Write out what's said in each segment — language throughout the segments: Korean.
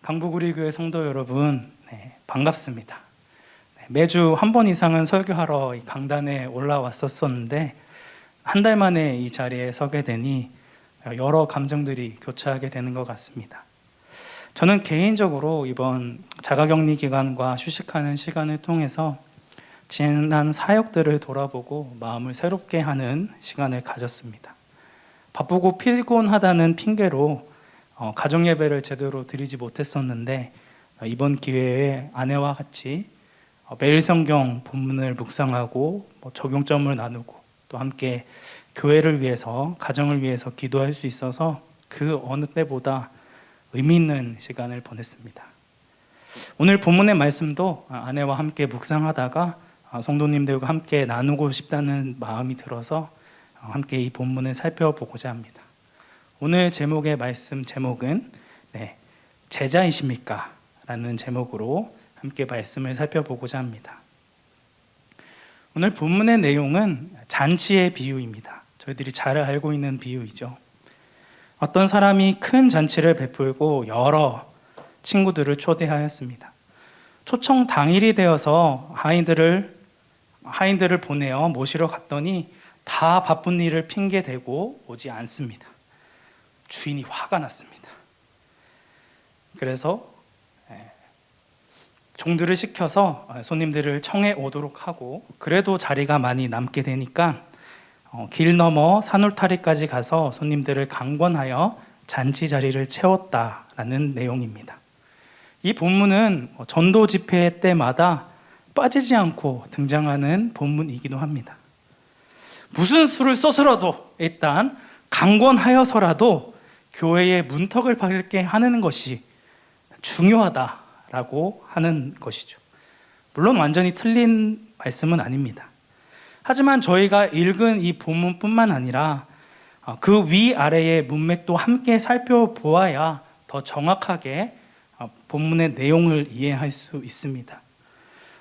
강북우리교회 성도 여러분, 반갑습니다. 매주 한 번 이상은 설교하러 이 강단에 올라왔었는데 한 달 만에 이 자리에 서게 되니 여러 감정들이 교차하게 되는 것 같습니다. 저는 개인적으로 이번 자가격리 기간과 휴식하는 시간을 통해서 지난 사역들을 돌아보고 마음을 새롭게 하는 시간을 가졌습니다. 바쁘고 피곤하다는 핑계로 가정 예배를 제대로 드리지 못했었는데 이번 기회에 아내와 같이 매일 성경 본문을 묵상하고 적용점을 나누고 또 함께 교회를 위해서, 가정을 위해서 기도할 수 있어서 그 어느 때보다 의미 있는 시간을 보냈습니다. 오늘 본문의 말씀도 아내와 함께 묵상하다가 성도님들과 함께 나누고 싶다는 마음이 들어서 함께 이 본문을 살펴보고자 합니다. 오늘 제목의 말씀 제목은 제자이십니까? 라는 제목으로 함께 말씀을 살펴보고자 합니다. 오늘 본문의 내용은 잔치의 비유입니다. 저희들이 잘 알고 있는 비유이죠. 어떤 사람이 큰 잔치를 베풀고 여러 친구들을 초대하였습니다. 초청 당일이 되어서 하인들을 보내어 모시러 갔더니 다 바쁜 일을 핑계대고 오지 않습니다. 주인이 화가 났습니다. 그래서 종들을 시켜서 손님들을 청해 오도록 하고, 그래도 자리가 많이 남게 되니까 길 넘어 산울타리까지 가서 손님들을 강권하여 잔치 자리를 채웠다라는 내용입니다. 이 본문은 전도 집회 때마다 빠지지 않고 등장하는 본문이기도 합니다. 무슨 수를 써서라도 일단 강권하여서라도 교회의 문턱을 밟게 하는 것이 중요하다라고 하는 것이죠. 물론 완전히 틀린 말씀은 아닙니다. 하지만 저희가 읽은 이 본문뿐만 아니라 그 위아래의 문맥도 함께 살펴보아야 더 정확하게 본문의 내용을 이해할 수 있습니다.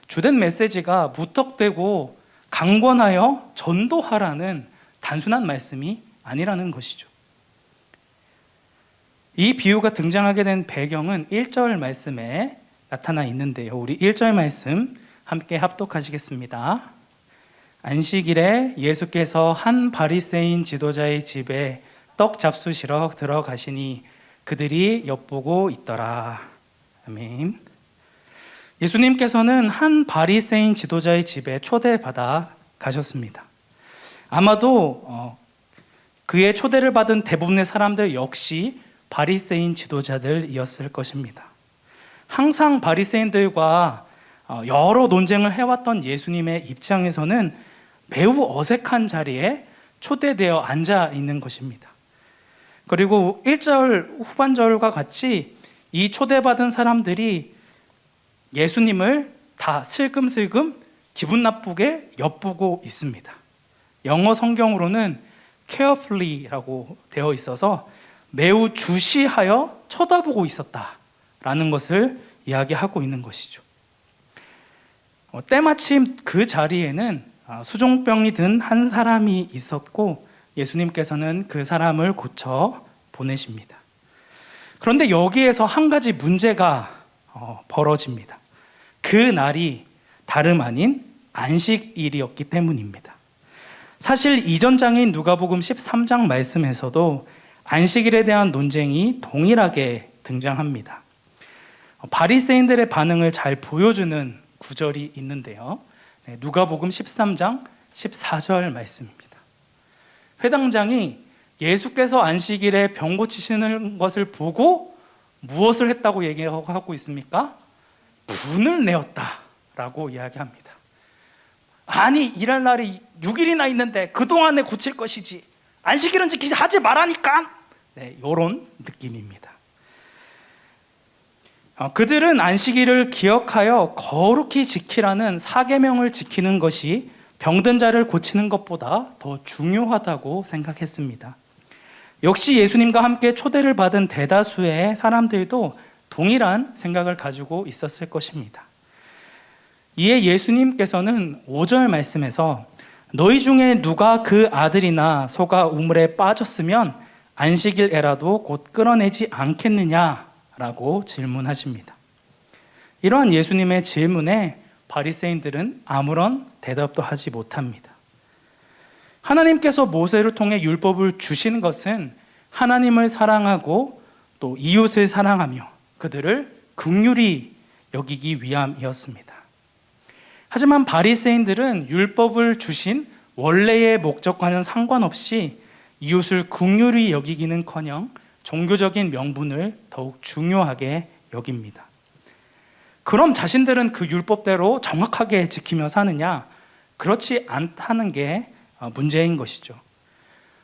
주된 메시지가 무턱대고 강권하여 전도하라는 단순한 말씀이 아니라는 것이죠. 이 비유가 등장하게 된 배경은 1절 말씀에 나타나 있는데요. 우리 1절 말씀 함께 합독하시겠습니다. 안식일에 예수께서 한 바리새인 지도자의 집에 떡 잡수시러 들어가시니 그들이 엿보고 있더라. 아멘. 예수님께서는 한 바리새인 지도자의 집에 초대받아 가셨습니다. 아마도 그의 초대를 받은 대부분의 사람들 역시 바리새인 지도자들이었을 것입니다. 항상 바리새인들과 여러 논쟁을 해왔던 예수님의 입장에서는 매우 어색한 자리에 초대되어 앉아 있는 것입니다. 그리고 1절 후반절과 같이 이 초대받은 사람들이 예수님을 다 슬금슬금 기분 나쁘게 엿보고 있습니다. 영어 성경으로는 carefully라고 되어 있어서 매우 주시하여 쳐다보고 있었다라는 것을 이야기하고 있는 것이죠. 때마침 그 자리에는 수종병이 든 한 사람이 있었고 예수님께서는 그 사람을 고쳐 보내십니다. 그런데 여기에서 한 가지 문제가 벌어집니다. 그 날이 다름 아닌 안식일이었기 때문입니다. 사실 이전 장인 누가복음 13장 말씀에서도 안식일에 대한 논쟁이 동일하게 등장합니다. 바리새인들의 반응을 잘 보여주는 구절이 있는데요. 누가복음 13장 14절 말씀입니다. 회당장이 예수께서 안식일에 병 고치시는 것을 보고 무엇을 했다고 얘기하고 있습니까? 분을 내었다라고 이야기합니다. 아니, 일할 날이 6일이나 있는데 그동안에 고칠 것이지 안식일은 지키지 하지 말라니까. 이런 느낌입니다. 그들은 안식일을 기억하여 거룩히 지키라는 사계명을 지키는 것이 병든 자를 고치는 것보다 더 중요하다고 생각했습니다. 역시 예수님과 함께 초대를 받은 대다수의 사람들도 동일한 생각을 가지고 있었을 것입니다. 이에 예수님께서는 5절 말씀에서 너희 중에 누가 그 아들이나 소가 우물에 빠졌으면 안식일에라도 곧 끌어내지 않겠느냐 라고 질문하십니다. 이러한 예수님의 질문에 바리새인들은 아무런 대답도 하지 못합니다. 하나님께서 모세를 통해 율법을 주신 것은 하나님을 사랑하고 또 이웃을 사랑하며 그들을 긍휼히 여기기 위함이었습니다. 하지만 바리새인들은 율법을 주신 원래의 목적과는 상관없이 이웃을 긍휼히 여기기는커녕 종교적인 명분을 더욱 중요하게 여깁니다. 그럼 자신들은 그 율법대로 정확하게 지키며 사느냐? 그렇지 않다는 게 문제인 것이죠.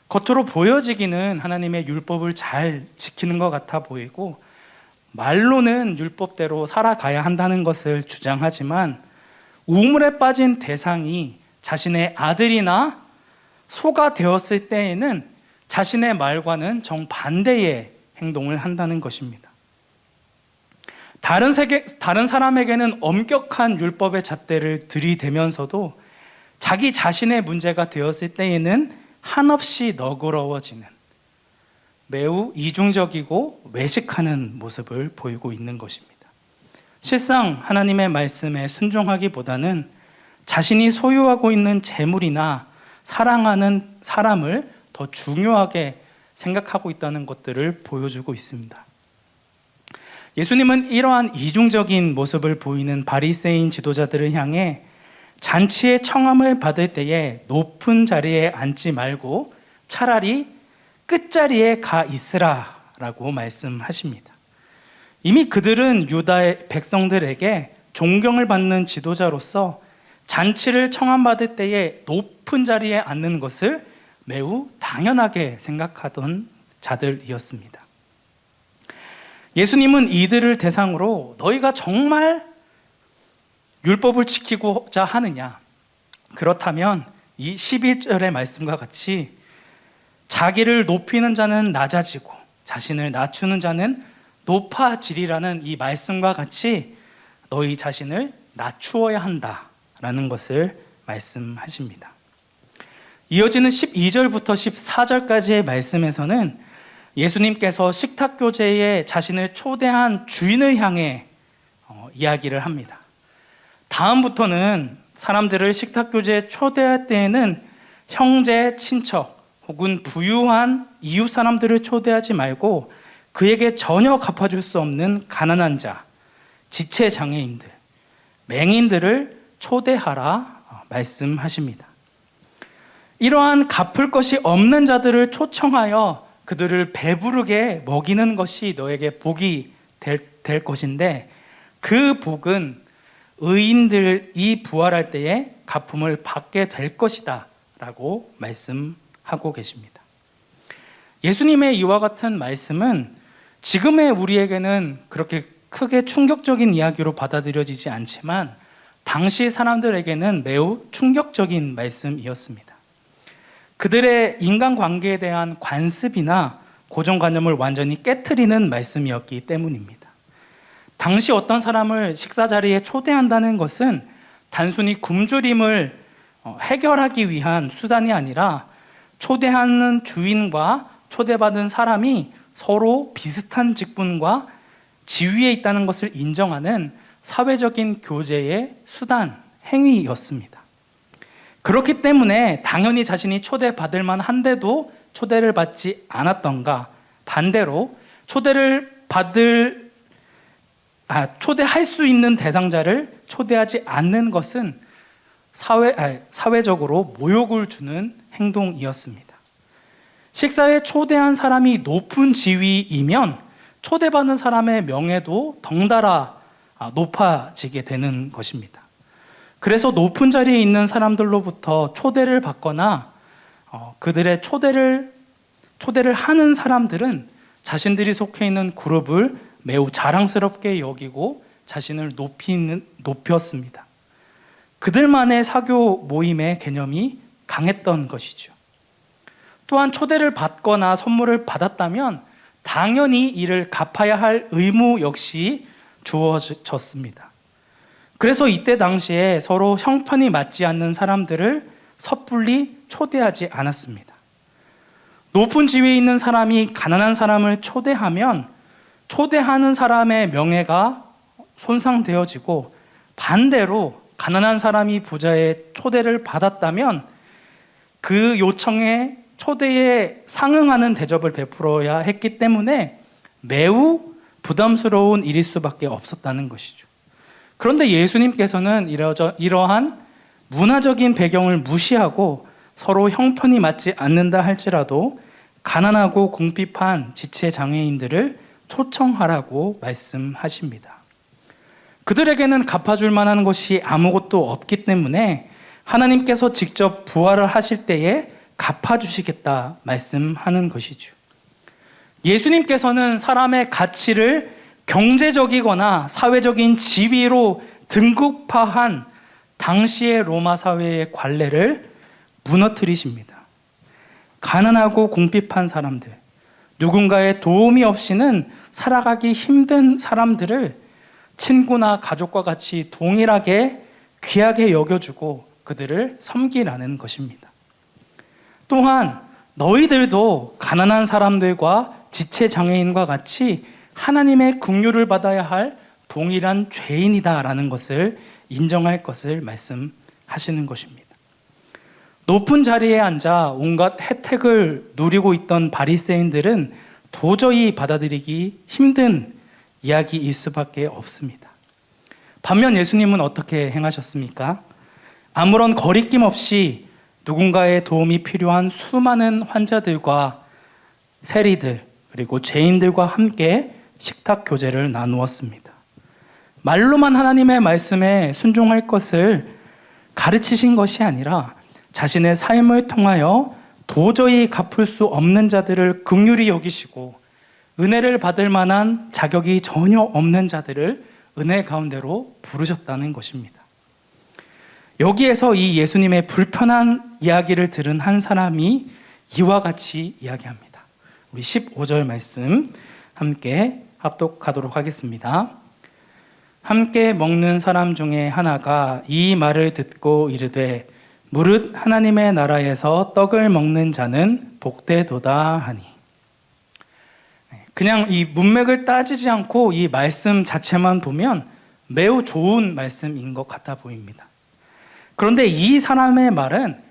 겉으로 보여지기는 하나님의 율법을 잘 지키는 것 같아 보이고 말로는 율법대로 살아가야 한다는 것을 주장하지만 우물에 빠진 대상이 자신의 아들이나 소가 되었을 때에는 자신의 말과는 정반대의 행동을 한다는 것입니다. 다른 사람에게는 엄격한 율법의 잣대를 들이대면서도 자기 자신의 문제가 되었을 때에는 한없이 너그러워지는 매우 이중적이고 외식하는 모습을 보이고 있는 것입니다. 실상 하나님의 말씀에 순종하기보다는 자신이 소유하고 있는 재물이나 사랑하는 사람을 더 중요하게 생각하고 있다는 것들을 보여주고 있습니다. 예수님은 이러한 이중적인 모습을 보이는 바리새인 지도자들을 향해 잔치의 청함을 받을 때에 높은 자리에 앉지 말고 차라리 끝자리에 가 있으라 라고 말씀하십니다. 이미 그들은 유다의 백성들에게 존경을 받는 지도자로서 잔치를 청함받을 때에 높은 자리에 앉는 것을 매우 당연하게 생각하던 자들이었습니다. 예수님은 이들을 대상으로 너희가 정말 율법을 지키고자 하느냐? 그렇다면 이 11절의 말씀과 같이 자기를 높이는 자는 낮아지고 자신을 낮추는 자는 높아지리라는 이 말씀과 같이 너희 자신을 낮추어야 한다라는 것을 말씀하십니다. 이어지는 12절부터 14절까지의 말씀에서는 예수님께서 식탁교제에 자신을 초대한 주인을 향해 이야기를 합니다. 다음부터는 사람들을 식탁교제에 초대할 때에는 형제, 친척 혹은 부유한 이웃 사람들을 초대하지 말고 그에게 전혀 갚아줄 수 없는 가난한 자, 지체장애인들, 맹인들을 초대하라 말씀하십니다. 이러한 갚을 것이 없는 자들을 초청하여 그들을 배부르게 먹이는 것이 너에게 복이 될 것인데 그 복은 의인들이 부활할 때에 갚음을 받게 될 것이다 라고 말씀하고 계십니다. 예수님의 이와 같은 말씀은 지금의 우리에게는 그렇게 크게 충격적인 이야기로 받아들여지지 않지만 당시 사람들에게는 매우 충격적인 말씀이었습니다. 그들의 인간관계에 대한 관습이나 고정관념을 완전히 깨트리는 말씀이었기 때문입니다. 당시 어떤 사람을 식사 자리에 초대한다는 것은 단순히 굶주림을 해결하기 위한 수단이 아니라 초대하는 주인과 초대받은 사람이 서로 비슷한 직분과 지위에 있다는 것을 인정하는 사회적인 교제의 수단, 행위였습니다. 그렇기 때문에 당연히 자신이 초대받을 만한데도 초대를 받지 않았던가, 반대로 초대할 수 있는 대상자를 초대하지 않는 것은 사회적으로 모욕을 주는 행동이었습니다. 식사에 초대한 사람이 높은 지위이면 초대받는 사람의 명예도 덩달아 높아지게 되는 것입니다. 그래서 높은 자리에 있는 사람들로부터 초대를 받거나 그들의 초대를 하는 사람들은 자신들이 속해 있는 그룹을 매우 자랑스럽게 여기고 자신을 높였습니다. 그들만의 사교 모임의 개념이 강했던 것이죠. 또한 초대를 받거나 선물을 받았다면 당연히 이를 갚아야 할 의무 역시 주어졌습니다. 그래서 이때 당시에 서로 형편이 맞지 않는 사람들을 섣불리 초대하지 않았습니다. 높은 지위에 있는 사람이 가난한 사람을 초대하면 초대하는 사람의 명예가 손상되어지고, 반대로 가난한 사람이 부자의 초대를 받았다면 그 요청에 초대에 상응하는 대접을 베풀어야 했기 때문에 매우 부담스러운 일일 수밖에 없었다는 것이죠. 그런데 예수님께서는 이러한 문화적인 배경을 무시하고 서로 형편이 맞지 않는다 할지라도 가난하고 궁핍한 지체장애인들을 초청하라고 말씀하십니다. 그들에게는 갚아줄 만한 것이 아무것도 없기 때문에 하나님께서 직접 부활을 하실 때에 갚아주시겠다 말씀하는 것이죠. 예수님께서는 사람의 가치를 경제적이거나 사회적인 지위로 등급화한 당시의 로마 사회의 관례를 무너뜨리십니다. 가난하고 궁핍한 사람들, 누군가의 도움이 없이는 살아가기 힘든 사람들을 친구나 가족과 같이 동일하게 귀하게 여겨주고 그들을 섬기라는 것입니다. 또한 너희들도 가난한 사람들과 지체장애인과 같이 하나님의 긍휼을 받아야 할 동일한 죄인이다라는 것을 인정할 것을 말씀하시는 것입니다. 높은 자리에 앉아 온갖 혜택을 누리고 있던 바리새인들은 도저히 받아들이기 힘든 이야기일 수밖에 없습니다. 반면 예수님은 어떻게 행하셨습니까? 아무런 거리낌 없이 누군가의 도움이 필요한 수많은 환자들과 세리들 그리고 죄인들과 함께 식탁 교제를 나누었습니다. 말로만 하나님의 말씀에 순종할 것을 가르치신 것이 아니라 자신의 삶을 통하여 도저히 갚을 수 없는 자들을 긍휼히 여기시고 은혜를 받을 만한 자격이 전혀 없는 자들을 은혜 가운데로 부르셨다는 것입니다. 여기에서 이 예수님의 불편한 이야기를 들은 한 사람이 이와 같이 이야기합니다. 우리 15절 말씀 함께 합독하도록 하겠습니다. 함께 먹는 사람 중에 하나가 이 말을 듣고 이르되 무릇 하나님의 나라에서 떡을 먹는 자는 복되도다 하니. 그냥 이 문맥을 따지지 않고 이 말씀 자체만 보면 매우 좋은 말씀인 것 같아 보입니다. 그런데 이 사람의 말은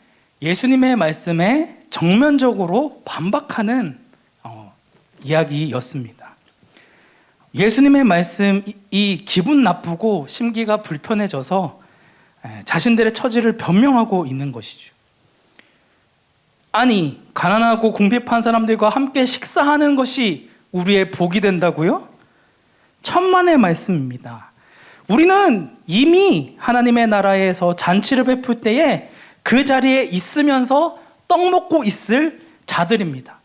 예수님의 말씀에 정면적으로 반박하는 이야기였습니다. 예수님의 말씀이 기분 나쁘고 심기가 불편해져서 자신들의 처지를 변명하고 있는 것이죠. 아니, 가난하고 궁핍한 사람들과 함께 식사하는 것이 우리의 복이 된다고요? 천만의 말씀입니다. 우리는 이미 하나님의 나라에서 잔치를 베풀 때에 그 자리에 있으면서 떡 먹고 있을 자들입니다.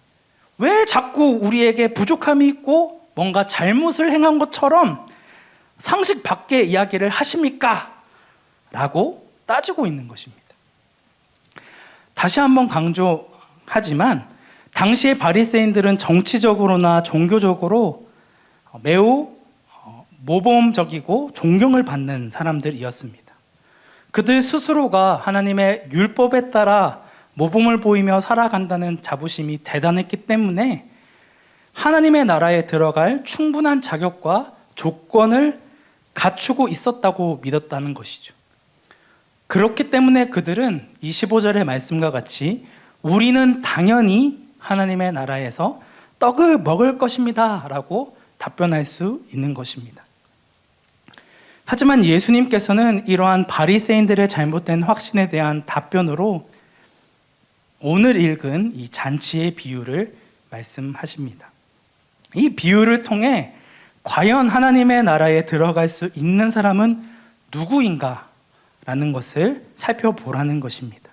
왜 자꾸 우리에게 부족함이 있고 뭔가 잘못을 행한 것처럼 상식 밖의 이야기를 하십니까? 라고 따지고 있는 것입니다. 다시 한번 강조하지만 당시의 바리새인들은 정치적으로나 종교적으로 매우 모범적이고 존경을 받는 사람들이었습니다. 그들 스스로가 하나님의 율법에 따라 모범을 보이며 살아간다는 자부심이 대단했기 때문에 하나님의 나라에 들어갈 충분한 자격과 조건을 갖추고 있었다고 믿었다는 것이죠. 그렇기 때문에 그들은 25절의 말씀과 같이 우리는 당연히 하나님의 나라에서 떡을 먹을 것입니다 라고 답변할 수 있는 것입니다. 하지만 예수님께서는 이러한 바리새인들의 잘못된 확신에 대한 답변으로 오늘 읽은 이 잔치의 비유를 말씀하십니다. 이 비유를 통해 과연 하나님의 나라에 들어갈 수 있는 사람은 누구인가 라는 것을 살펴보라는 것입니다.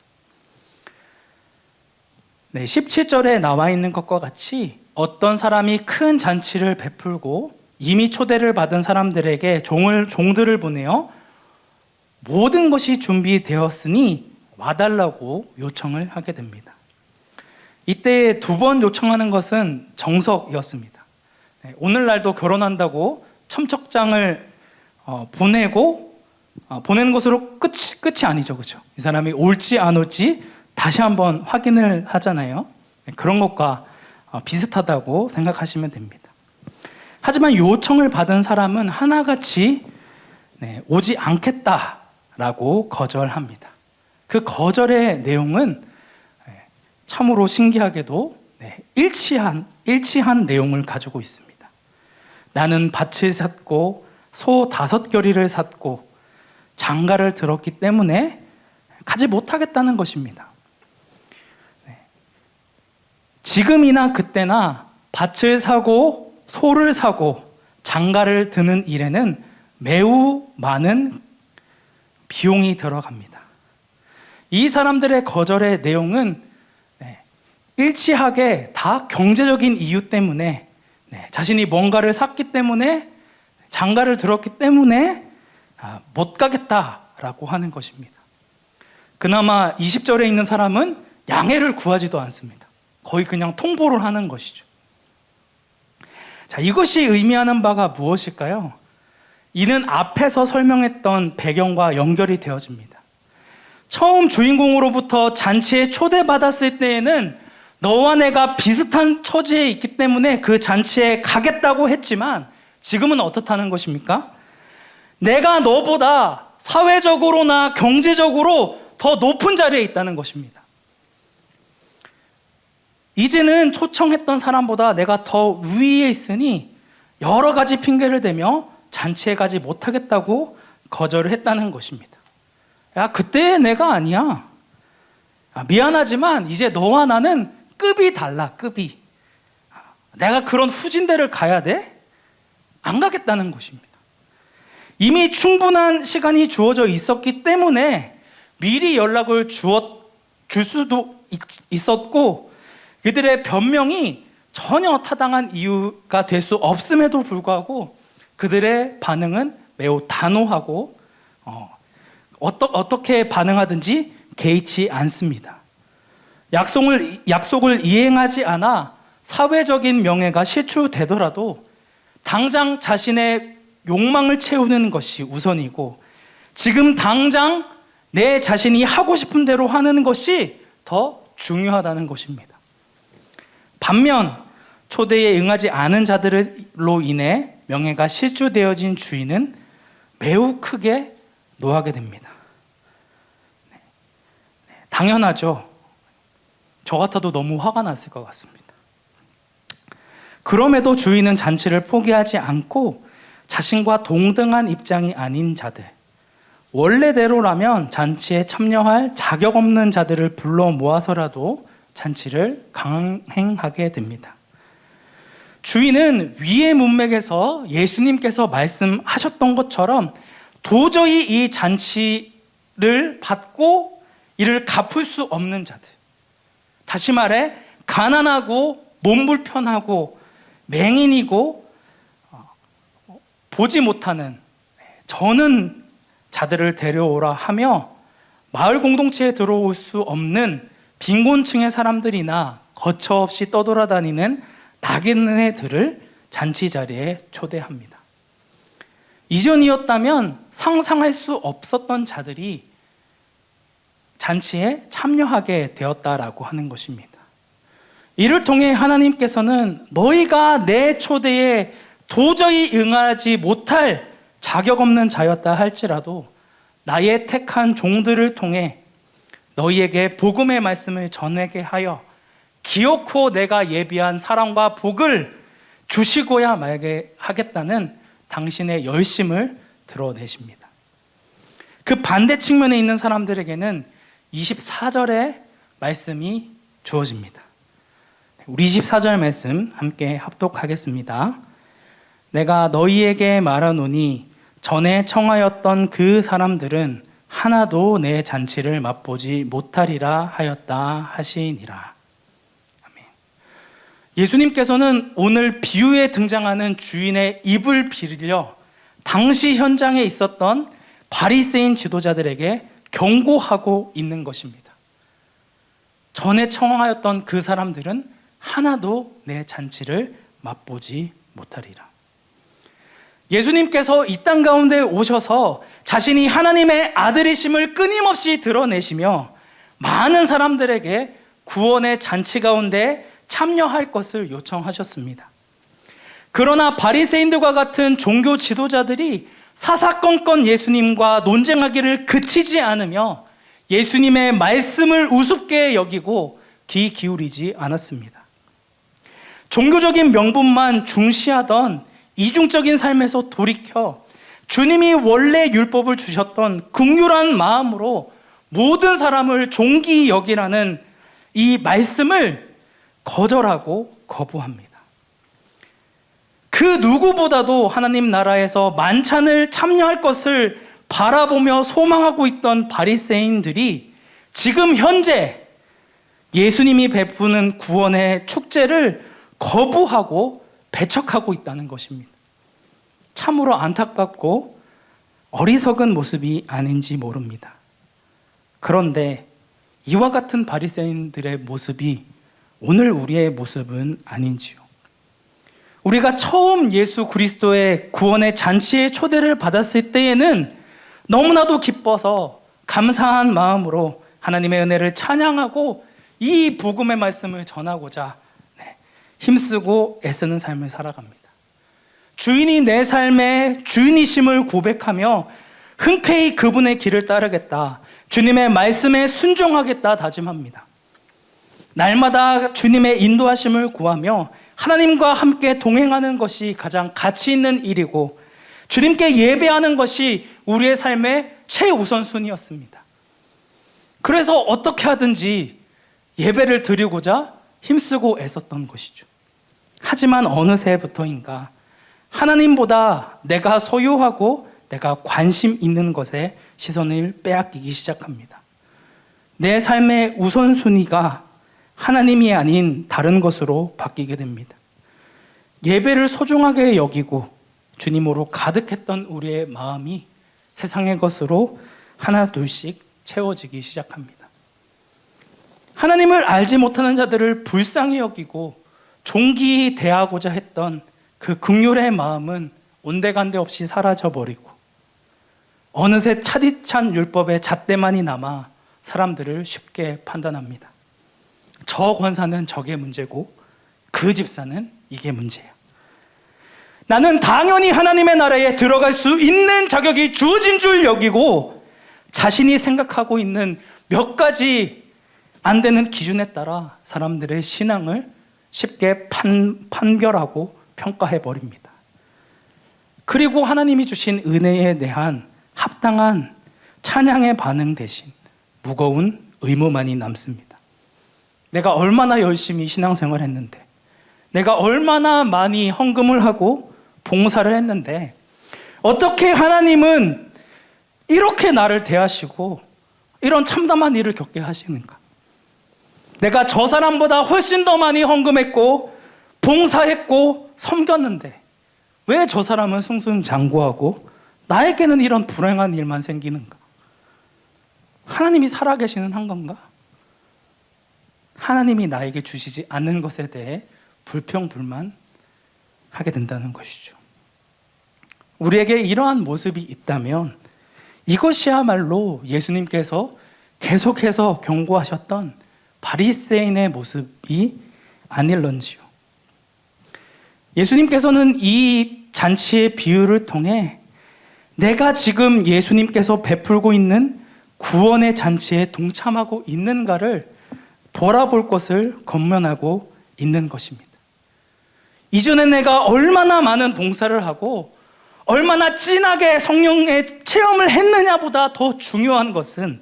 17절에 나와 있는 것과 같이 어떤 사람이 큰 잔치를 베풀고 이미 초대를 받은 사람들에게 종들을 보내어 모든 것이 준비되었으니 와달라고 요청을 하게 됩니다. 이때 두 번 요청하는 것은 정석이었습니다. 오늘날도 결혼한다고 첨첩장을 보내는 것으로 끝이 아니죠, 그렇죠? 이 사람이 올지 안 올지 다시 한번 확인을 하잖아요. 그런 것과 비슷하다고 생각하시면 됩니다. 하지만 요청을 받은 사람은 하나같이 오지 않겠다라고 거절합니다. 그 거절의 내용은 참으로 신기하게도 일치한 내용을 가지고 있습니다. 나는 밭을 샀고 소 5겨리를 샀고 장가를 들었기 때문에 가지 못하겠다는 것입니다. 지금이나 그때나 밭을 사고 소를 사고 장가를 드는 일에는 매우 많은 비용이 들어갑니다. 이 사람들의 거절의 내용은 일치하게 다 경제적인 이유 때문에 자신이 뭔가를 샀기 때문에 장가를 들었기 때문에 못 가겠다라고 하는 것입니다. 그나마 20절에 있는 사람은 양해를 구하지도 않습니다. 거의 그냥 통보를 하는 것이죠. 자, 이것이 의미하는 바가 무엇일까요? 이는 앞에서 설명했던 배경과 연결이 되어집니다. 처음 주인공으로부터 잔치에 초대받았을 때에는 너와 내가 비슷한 처지에 있기 때문에 그 잔치에 가겠다고 했지만 지금은 어떻다는 것입니까? 내가 너보다 사회적으로나 경제적으로 더 높은 자리에 있다는 것입니다. 이제는 초청했던 사람보다 내가 더 위에 있으니 여러 가지 핑계를 대며 잔치에 가지 못하겠다고 거절을 했다는 것입니다. 야, 그때 내가 아니야. 미안하지만 이제 너와 나는 급이 달라, 급이. 내가 그런 후진대를 가야 돼? 안 가겠다는 것입니다. 이미 충분한 시간이 주어져 있었기 때문에 미리 연락을 줄 수도 있었고 그들의 변명이 전혀 타당한 이유가 될 수 없음에도 불구하고 그들의 반응은 매우 단호하고 어떻게 반응하든지 개의치 않습니다. 약속을 이행하지 않아 사회적인 명예가 실추되더라도 당장 자신의 욕망을 채우는 것이 우선이고 지금 당장 내 자신이 하고 싶은 대로 하는 것이 더 중요하다는 것입니다. 반면 초대에 응하지 않은 자들로 인해 명예가 실추되어진 주인은 매우 크게 노하게 됩니다. 당연하죠. 저 같아도 너무 화가 났을 것 같습니다. 그럼에도 주인은 잔치를 포기하지 않고 자신과 동등한 입장이 아닌 자들, 원래대로라면 잔치에 참여할 자격 없는 자들을 불러 모아서라도 잔치를 강행하게 됩니다. 주인은 위의 문맥에서 예수님께서 말씀하셨던 것처럼 도저히 이 잔치를 받고 이를 갚을 수 없는 자들, 다시 말해 가난하고 몸불편하고 맹인이고 보지 못하는 저는 자들을 데려오라 하며 마을 공동체에 들어올 수 없는 빈곤층의 사람들이나 거처없이 떠돌아다니는 나그네들을 잔치 자리에 초대합니다. 이전이었다면 상상할 수 없었던 자들이 잔치에 참여하게 되었다라고 하는 것입니다. 이를 통해 하나님께서는 너희가 내 초대에 도저히 응하지 못할 자격 없는 자였다 할지라도 나의 택한 종들을 통해 너희에게 복음의 말씀을 전하게 하여 기어코 내가 예비한 사랑과 복을 주시고야 말게 하겠다는 당신의 열심을 드러내십니다. 그 반대 측면에 있는 사람들에게는 24절의 말씀이 주어집니다. 우리 24절 말씀 함께 합독하겠습니다. 내가 너희에게 말하노니 전에 청하였던 그 사람들은 하나도 내 잔치를 맛보지 못하리라 하였다 하시니라. 아멘. 예수님께서는 오늘 비유에 등장하는 주인의 입을 빌려 당시 현장에 있었던 바리새인 지도자들에게 경고하고 있는 것입니다. 전에 청하였던 그 사람들은 하나도 내 잔치를 맛보지 못하리라. 예수님께서 이 땅 가운데 오셔서 자신이 하나님의 아들이심을 끊임없이 드러내시며 많은 사람들에게 구원의 잔치 가운데 참여할 것을 요청하셨습니다. 그러나 바리새인들과 같은 종교 지도자들이 사사건건 예수님과 논쟁하기를 그치지 않으며 예수님의 말씀을 우습게 여기고 귀 기울이지 않았습니다. 종교적인 명분만 중시하던 이중적인 삶에서 돌이켜 주님이 원래 율법을 주셨던 긍휼한 마음으로 모든 사람을 종기 여기라는 이 말씀을 거절하고 거부합니다. 그 누구보다도 하나님 나라에서 만찬을 참여할 것을 바라보며 소망하고 있던 바리새인들이 지금 현재 예수님이 베푸는 구원의 축제를 거부하고 배척하고 있다는 것입니다. 참으로 안타깝고 어리석은 모습이 아닌지 모릅니다. 그런데 이와 같은 바리새인들의 모습이 오늘 우리의 모습은 아닌지요. 우리가 처음 예수 그리스도의 구원의 잔치에 초대를 받았을 때에는 너무나도 기뻐서 감사한 마음으로 하나님의 은혜를 찬양하고 이 복음의 말씀을 전하고자 힘쓰고 애쓰는 삶을 살아갑니다. 주인이 내 삶의 주인이심을 고백하며 흔쾌히 그분의 길을 따르겠다, 주님의 말씀에 순종하겠다 다짐합니다. 날마다 주님의 인도하심을 구하며 하나님과 함께 동행하는 것이 가장 가치 있는 일이고 주님께 예배하는 것이 우리의 삶의 최우선순위였습니다. 그래서 어떻게 하든지 예배를 드리고자 힘쓰고 애썼던 것이죠. 하지만 어느새부터인가 하나님보다 내가 소유하고 내가 관심 있는 것에 시선을 빼앗기기 시작합니다. 내 삶의 우선순위가 하나님이 아닌 다른 것으로 바뀌게 됩니다. 예배를 소중하게 여기고 주님으로 가득했던 우리의 마음이 세상의 것으로 하나 둘씩 채워지기 시작합니다. 하나님을 알지 못하는 자들을 불쌍히 여기고 존귀히 대하고자 했던 그 긍휼의 마음은 온데간데 없이 사라져버리고 어느새 차디찬 율법의 잣대만이 남아 사람들을 쉽게 판단합니다. 저 권사는 저게 문제고 그 집사는 이게 문제야. 나는 당연히 하나님의 나라에 들어갈 수 있는 자격이 주어진 줄 여기고 자신이 생각하고 있는 몇 가지 안 되는 기준에 따라 사람들의 신앙을 쉽게 판별하고 평가해버립니다. 그리고 하나님이 주신 은혜에 대한 합당한 찬양의 반응 대신 무거운 의무만이 남습니다. 내가 얼마나 열심히 신앙생활을 했는데, 내가 얼마나 많이 헌금을 하고 봉사를 했는데 어떻게 하나님은 이렇게 나를 대하시고 이런 참담한 일을 겪게 하시는가? 내가 저 사람보다 훨씬 더 많이 헌금했고 봉사했고 섬겼는데 왜 저 사람은 승승장구하고 나에게는 이런 불행한 일만 생기는가? 하나님이 살아계시는 한 건가? 하나님이 나에게 주시지 않는 것에 대해 불평불만하게 된다는 것이죠. 우리에게 이러한 모습이 있다면 이것이야말로 예수님께서 계속해서 경고하셨던 바리새인의 모습이 아닐런지요. 예수님께서는 이 잔치의 비유를 통해 내가 지금 예수님께서 베풀고 있는 구원의 잔치에 동참하고 있는가를 돌아볼 것을 권면하고 있는 것입니다. 이전에 내가 얼마나 많은 봉사를 하고 얼마나 진하게 성령의 체험을 했느냐보다 더 중요한 것은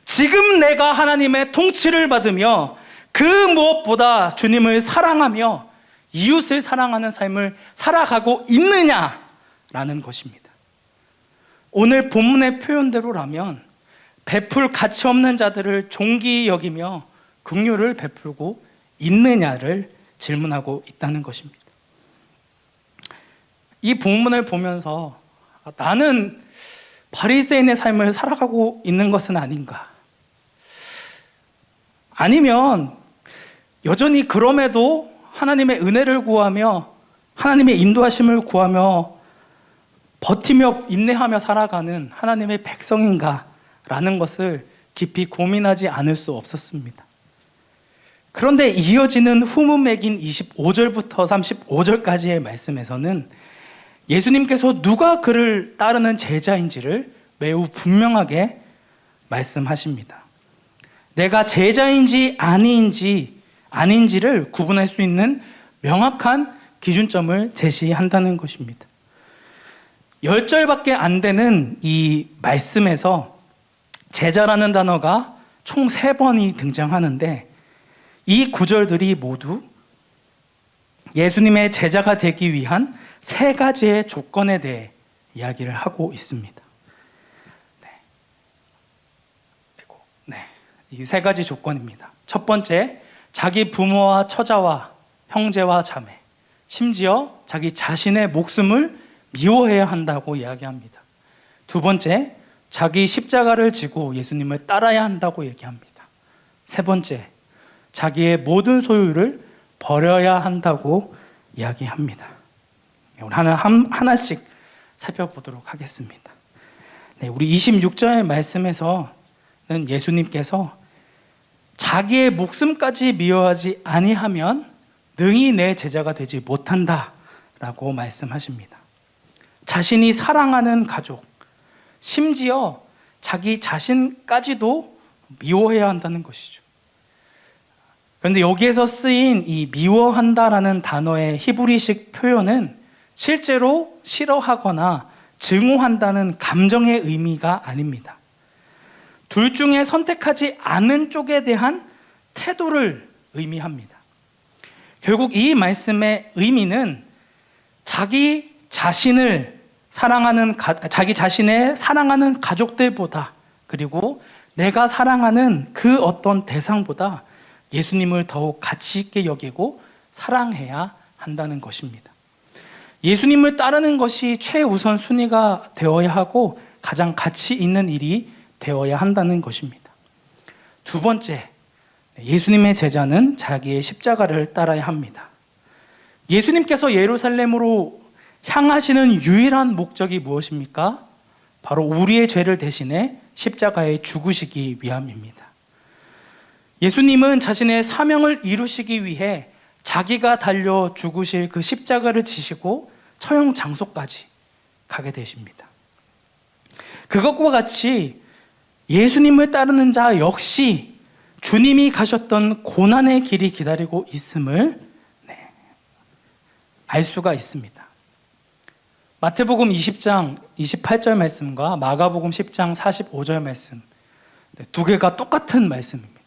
지금 내가 하나님의 통치를 받으며 그 무엇보다 주님을 사랑하며 이웃을 사랑하는 삶을 살아가고 있느냐라는 것입니다. 오늘 본문의 표현대로라면 베풀 가치 없는 자들을 존귀히 여기며 긍휼을 베풀고 있느냐를 질문하고 있다는 것입니다. 이 본문을 보면서 나는 바리새인의 삶을 살아가고 있는 것은 아닌가? 아니면 여전히 그럼에도 하나님의 은혜를 구하며 하나님의 인도하심을 구하며 버티며 인내하며 살아가는 하나님의 백성인가? 라는 것을 깊이 고민하지 않을 수 없었습니다. 그런데 이어지는 후문 맥인 25절부터 35절까지의 말씀에서는 예수님께서 누가 그를 따르는 제자인지를 매우 분명하게 말씀하십니다. 내가 제자인지 아닌지를 구분할 수 있는 명확한 기준점을 제시한다는 것입니다. 10절밖에 안 되는 이 말씀에서 제자라는 단어가 총 3번이 등장하는데 이 구절들이 모두 예수님의 제자가 되기 위한 3가지의 조건에 대해 이야기를 하고 있습니다. 이 3가지 조건입니다. 첫 번째, 자기 부모와 처자와 형제와 자매, 심지어 자기 자신의 목숨을 미워해야 한다고 이야기합니다. 두 번째, 자기 십자가를 지고 예수님을 따라야 한다고 얘기합니다. 세 번째, 자기의 모든 소유를 버려야 한다고 이야기합니다. 오늘 하나씩 살펴보도록 하겠습니다. 우리 26절의 말씀에서는 예수님께서 자기의 목숨까지 미워하지 아니하면 능히 내 제자가 되지 못한다라고 말씀하십니다. 자신이 사랑하는 가족, 심지어 자기 자신까지도 미워해야 한다는 것이죠. 그런데 여기에서 쓰인 이 미워한다라는 단어의 히브리식 표현은 실제로 싫어하거나 증오한다는 감정의 의미가 아닙니다. 둘 중에 선택하지 않은 쪽에 대한 태도를 의미합니다. 결국 이 말씀의 의미는 자기 자신의 사랑하는 가족들보다, 그리고 내가 사랑하는 그 어떤 대상보다 예수님을 더욱 가치 있게 여기고 사랑해야 한다는 것입니다. 예수님을 따르는 것이 최우선 순위가 되어야 하고 가장 가치 있는 일이 되어야 한다는 것입니다. 두 번째, 예수님의 제자는 자기의 십자가를 따라야 합니다. 예수님께서 예루살렘으로 향하시는 유일한 목적이 무엇입니까? 바로 우리의 죄를 대신해 십자가에 죽으시기 위함입니다. 예수님은 자신의 사명을 이루시기 위해 자기가 달려 죽으실 그 십자가를 지시고 처형 장소까지 가게 되십니다. 그것과 같이 예수님을 따르는 자 역시 주님이 가셨던 고난의 길이 기다리고 있음을 알 수가 있습니다. 마태복음 20장 28절 말씀과 마가복음 10장 45절 말씀, 두 개가 똑같은 말씀입니다.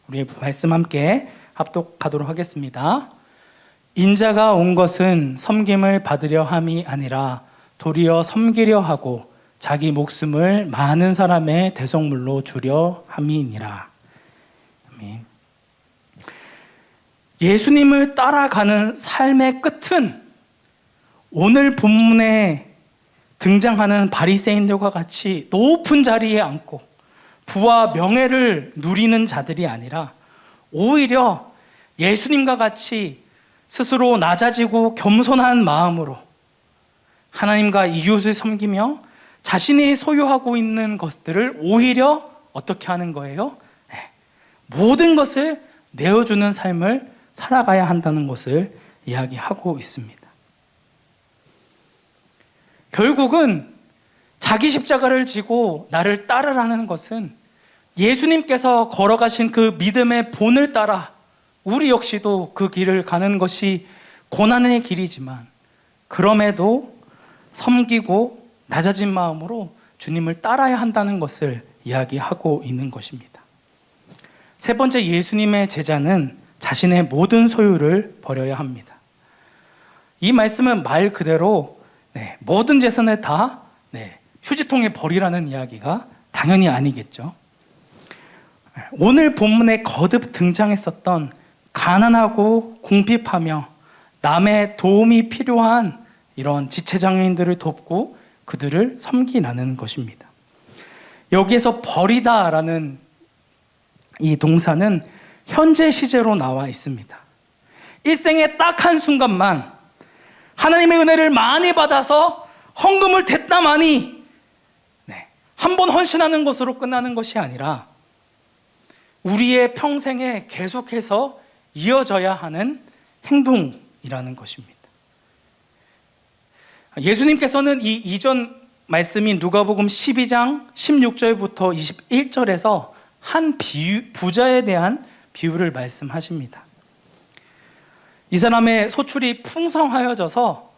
우리 말씀 함께 합독하도록 하겠습니다. 인자가 온 것은 섬김을 받으려 함이 아니라 도리어 섬기려 하고 자기 목숨을 많은 사람의 대속물로 주려 함이니라. 아멘. 예수님을 따라가는 삶의 끝은 오늘 본문에 등장하는 바리새인들과 같이 높은 자리에 앉고 부와 명예를 누리는 자들이 아니라 오히려 예수님과 같이 스스로 낮아지고 겸손한 마음으로 하나님과 이웃을 섬기며 자신이 소유하고 있는 것들을 오히려 어떻게 하는 거예요? 모든 것을 내어주는 삶을 살아가야 한다는 것을 이야기하고 있습니다. 결국은 자기 십자가를 지고 나를 따르라는 것은 예수님께서 걸어가신 그 믿음의 본을 따라 우리 역시도 그 길을 가는 것이 고난의 길이지만 그럼에도 섬기고 낮아진 마음으로 주님을 따라야 한다는 것을 이야기하고 있는 것입니다. 세 번째, 예수님의 제자는 자신의 모든 소유를 버려야 합니다. 이 말씀은 말 그대로 모든 재산을 다 휴지통에 버리라는 이야기가 당연히 아니겠죠. 오늘 본문에 거듭 등장했었던 가난하고 궁핍하며 남의 도움이 필요한 이런 지체장애인들을 돕고 그들을 섬기라는 것입니다. 여기에서 버리다라는 이 동사는 현재 시제로 나와 있습니다. 일생의 딱 한순간만 하나님의 은혜를 많이 받아서 헌금을 됐다마니 한 번 헌신하는 것으로 끝나는 것이 아니라 우리의 평생에 계속해서 이어져야 하는 행동이라는 것입니다. 예수님께서는 이 이전 말씀인 누가복음 12장 16절부터 21절에서 한 부자에 대한 비유를 말씀하십니다. 이 사람의 소출이 풍성하여져서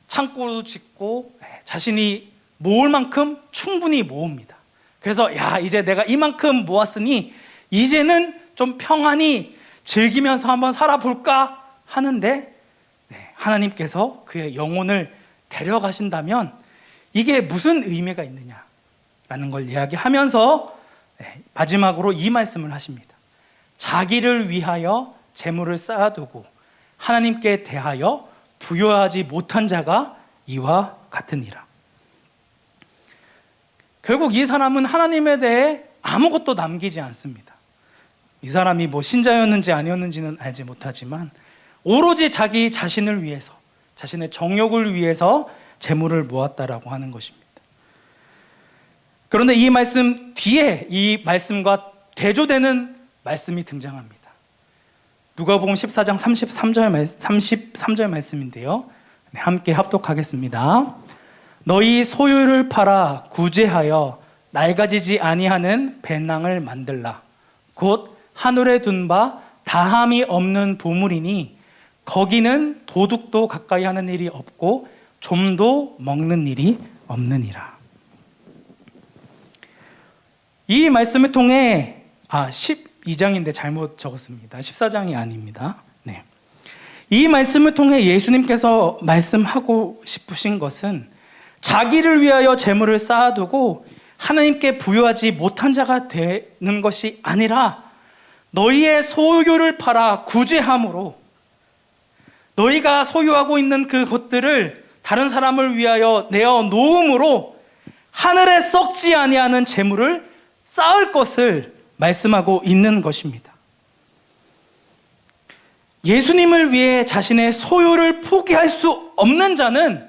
창고도 짓고 자신이 모을 만큼 충분히 모읍니다. 그래서 이제 내가 이만큼 모았으니 이제는 좀 평안히 즐기면서 한번 살아볼까 하는데 하나님께서 그의 영혼을 데려가신다면 이게 무슨 의미가 있느냐라는 걸 이야기하면서 마지막으로 이 말씀을 하십니다. 자기를 위하여 재물을 쌓아두고 하나님께 대하여 부여하지 못한 자가 이와 같으니라. 결국 이 사람은 하나님에 대해 아무것도 남기지 않습니다. 이 사람이 신자였는지 아니었는지는 알지 못하지만 오로지 자기 자신을 위해서, 자신의 정욕을 위해서 재물을 모았다라고 하는 것입니다. 그런데 이 말씀 뒤에 이 말씀과 대조되는 말씀이 등장합니다. 누가복음 14장 33절 말씀인데요. 함께 합독하겠습니다. 너희 소유를 팔아 구제하여 낡아지지 아니하는 배낭을 만들라. 곧 하늘에 둔 바 다함이 없는 보물이니 거기는 도둑도 가까이 하는 일이 없고 좀도 먹는 일이 없느니라. 이 말씀을 통해 12장인데 잘못 적었습니다. 14장이 아닙니다. 이 말씀을 통해 예수님께서 말씀하고 싶으신 것은 자기를 위하여 재물을 쌓아두고 하나님께 부여하지 못한 자가 되는 것이 아니라 너희의 소유를 팔아 구제함으로 너희가 소유하고 있는 그 것들을 다른 사람을 위하여 내어 놓음으로 하늘에 썩지 아니하는 재물을 쌓을 것을 말씀하고 있는 것입니다. 예수님을 위해 자신의 소유를 포기할 수 없는 자는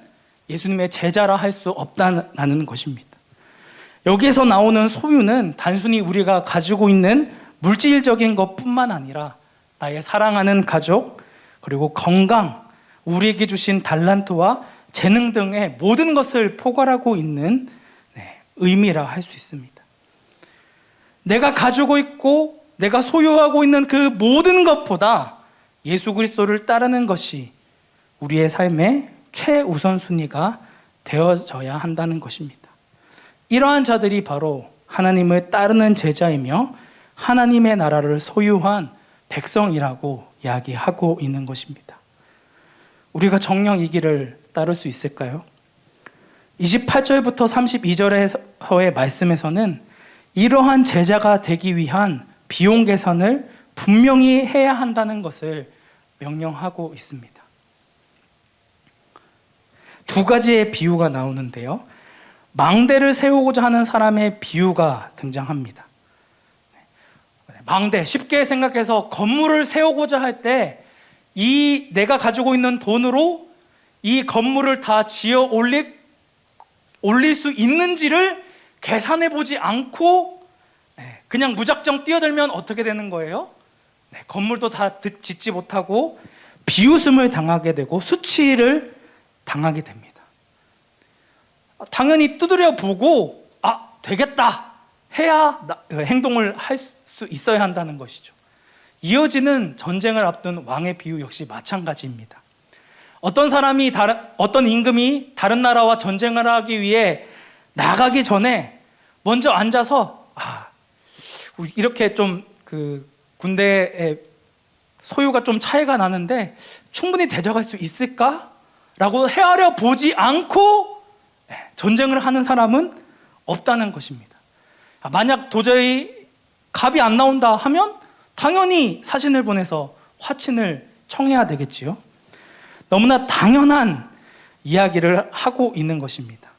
예수님의 제자라 할 수 없다는 것입니다. 여기에서 나오는 소유는 단순히 우리가 가지고 있는 물질적인 것뿐만 아니라 나의 사랑하는 가족, 그리고 건강, 우리에게 주신 달란트와 재능 등의 모든 것을 포괄하고 있는 의미라 할 수 있습니다. 내가 가지고 있고 내가 소유하고 있는 그 모든 것보다 예수 그리스도를 따르는 것이 우리의 삶의 최우선순위가 되어져야 한다는 것입니다. 이러한 자들이 바로 하나님을 따르는 제자이며 하나님의 나라를 소유한 백성이라고 이야기하고 있는 것입니다. 우리가 정녕 이 길을 따를 수 있을까요? 28절부터 32절의 말씀에서는 이러한 제자가 되기 위한 비용 계산을 분명히 해야 한다는 것을 명령하고 있습니다. 두 가지의 비유가 나오는데요. 망대를 세우고자 하는 사람의 비유가 등장합니다. 망대, 쉽게 생각해서 건물을 세우고자 할 때 이 내가 가지고 있는 돈으로 이 건물을 다 지어 올릴 수 있는지를 계산해 보지 않고 그냥 무작정 뛰어들면 어떻게 되는 거예요? 건물도 다 짓지 못하고 비웃음을 당하게 되고 수치를 당하게 됩니다. 당연히 두드려 보고 되겠다 해야 행동을 할 수 있어야 한다는 것이죠. 이어지는 전쟁을 앞둔 왕의 비유 역시 마찬가지입니다. 어떤 임금이 다른 나라와 전쟁을 하기 위해 나가기 전에 먼저 앉아서 이렇게 좀 군대의 소유가 좀 차이가 나는데 충분히 대적할 수 있을까라고 헤아려 보지 않고 전쟁을 하는 사람은 없다는 것입니다. 만약 도저히 갑이 안 나온다 하면 당연히 사신을 보내서 화친을 청해야 되겠지요. 너무나 당연한 이야기를 하고 있는 것입니다.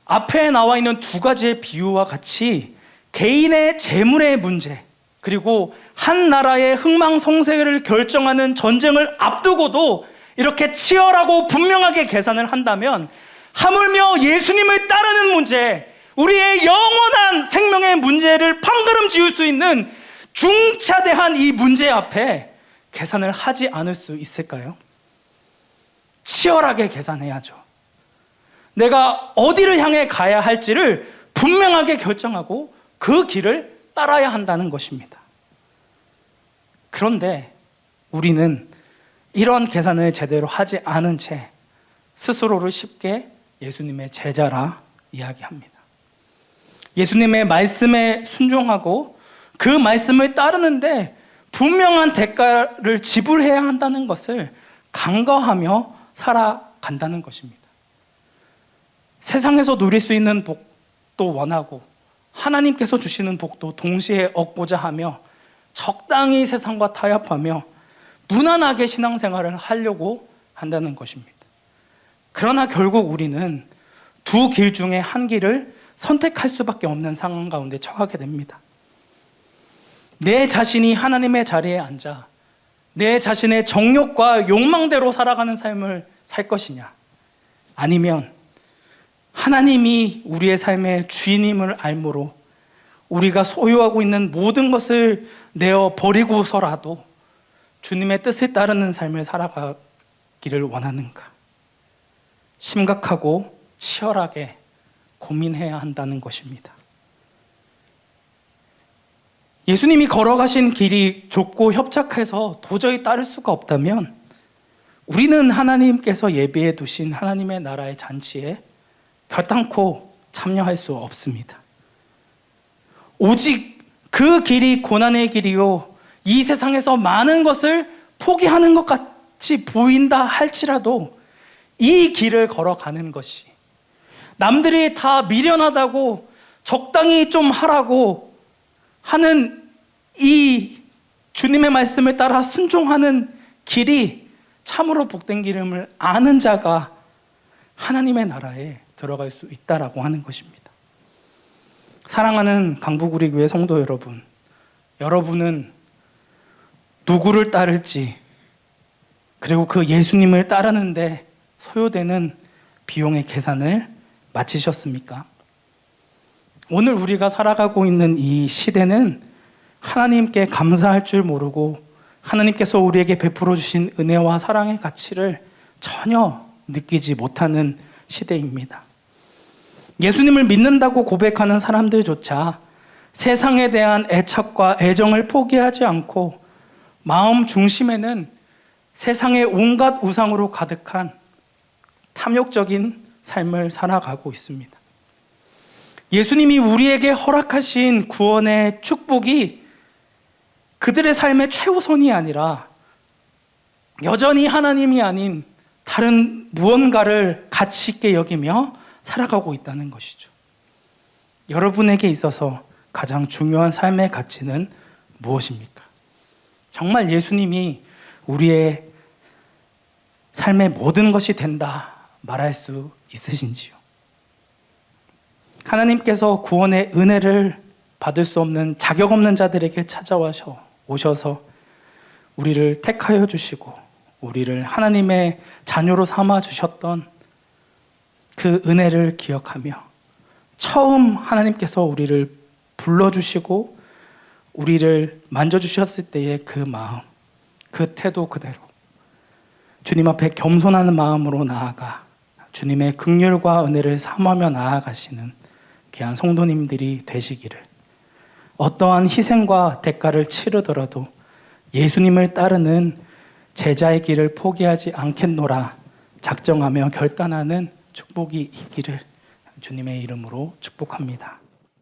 앞에 나와 있는 두 가지의 비유와 같이 개인의 재물의 문제, 그리고 한 나라의 흥망성쇠를 결정하는 전쟁을 앞두고도 이렇게 치열하고 분명하게 계산을 한다면 하물며 예수님을 따르는 문제, 우리의 영원한 생명의 문제를 판가름 지을 수 있는 중차대한 이 문제 앞에 계산을 하지 않을 수 있을까요? 치열하게 계산해야죠. 내가 어디를 향해 가야 할지를 분명하게 결정하고 그 길을 따라야 한다는 것입니다. 그런데 우리는 이런 계산을 제대로 하지 않은 채 스스로를 쉽게 예수님의 제자라 이야기합니다. 예수님의 말씀에 순종하고 그 말씀을 따르는데 분명한 대가를 지불해야 한다는 것을 간과하며 살아간다는 것입니다. 세상에서 누릴 수 있는 복도 원하고 하나님께서 주시는 복도 동시에 얻고자 하며 적당히 세상과 타협하며 무난하게 신앙생활을 하려고 한다는 것입니다. 그러나 결국 우리는 두 길 중에 한 길을 선택할 수밖에 없는 상황 가운데 처하게 됩니다. 내 자신이 하나님의 자리에 앉아 내 자신의 정욕과 욕망대로 살아가는 삶을 살 것이냐, 아니면 하나님이 우리의 삶의 주인임을 알므로 우리가 소유하고 있는 모든 것을 내어 버리고서라도 주님의 뜻을 따르는 삶을 살아가기를 원하는가, 심각하고 치열하게 고민해야 한다는 것입니다. 예수님이 걸어가신 길이 좁고 협착해서 도저히 따를 수가 없다면 우리는 하나님께서 예비해 두신 하나님의 나라의 잔치에 결단코 참여할 수 없습니다. 오직 그 길이 고난의 길이요, 이 세상에서 많은 것을 포기하는 것 같이 보인다 할지라도 이 길을 걸어가는 것이, 남들이 다 미련하다고 적당히 좀 하라고 하는 이 주님의 말씀을 따라 순종하는 길이 참으로 복된 길임을 아는 자가 하나님의 나라에 들어갈 수 있다라고 하는 것입니다. 사랑하는 강북우리교회 성도 여러분, 여러분은 누구를 따를지, 그리고 그 예수님을 따르는데 소요되는 비용의 계산을 마치셨습니까? 오늘 우리가 살아가고 있는 이 시대는 하나님께 감사할 줄 모르고 하나님께서 우리에게 베풀어 주신 은혜와 사랑의 가치를 전혀 느끼지 못하는 시대입니다. 예수님을 믿는다고 고백하는 사람들조차 세상에 대한 애착과 애정을 포기하지 않고 마음 중심에는 세상의 온갖 우상으로 가득한 탐욕적인 삶을 살아가고 있습니다. 예수님이 우리에게 허락하신 구원의 축복이 그들의 삶의 최우선이 아니라 여전히 하나님이 아닌 다른 무언가를 가치 있게 여기며 살아가고 있다는 것이죠. 여러분에게 있어서 가장 중요한 삶의 가치는 무엇입니까? 정말 예수님이 우리의 삶의 모든 것이 된다 말할 수 있으신지요? 하나님께서 구원의 은혜를 받을 수 없는 자격 없는 자들에게 오셔서 우리를 택하여 주시고 우리를 하나님의 자녀로 삼아 주셨던 그 은혜를 기억하며 처음 하나님께서 우리를 불러주시고 우리를 만져주셨을 때의 그 마음, 그 태도 그대로 주님 앞에 겸손한 마음으로 나아가 주님의 긍휼과 은혜를 삼하며 나아가시는 귀한 성도님들이 되시기를, 어떠한 희생과 대가를 치르더라도 예수님을 따르는 제자의 길을 포기하지 않겠노라 작정하며 결단하는 축복이 있기를 주님의 이름으로 축복합니다.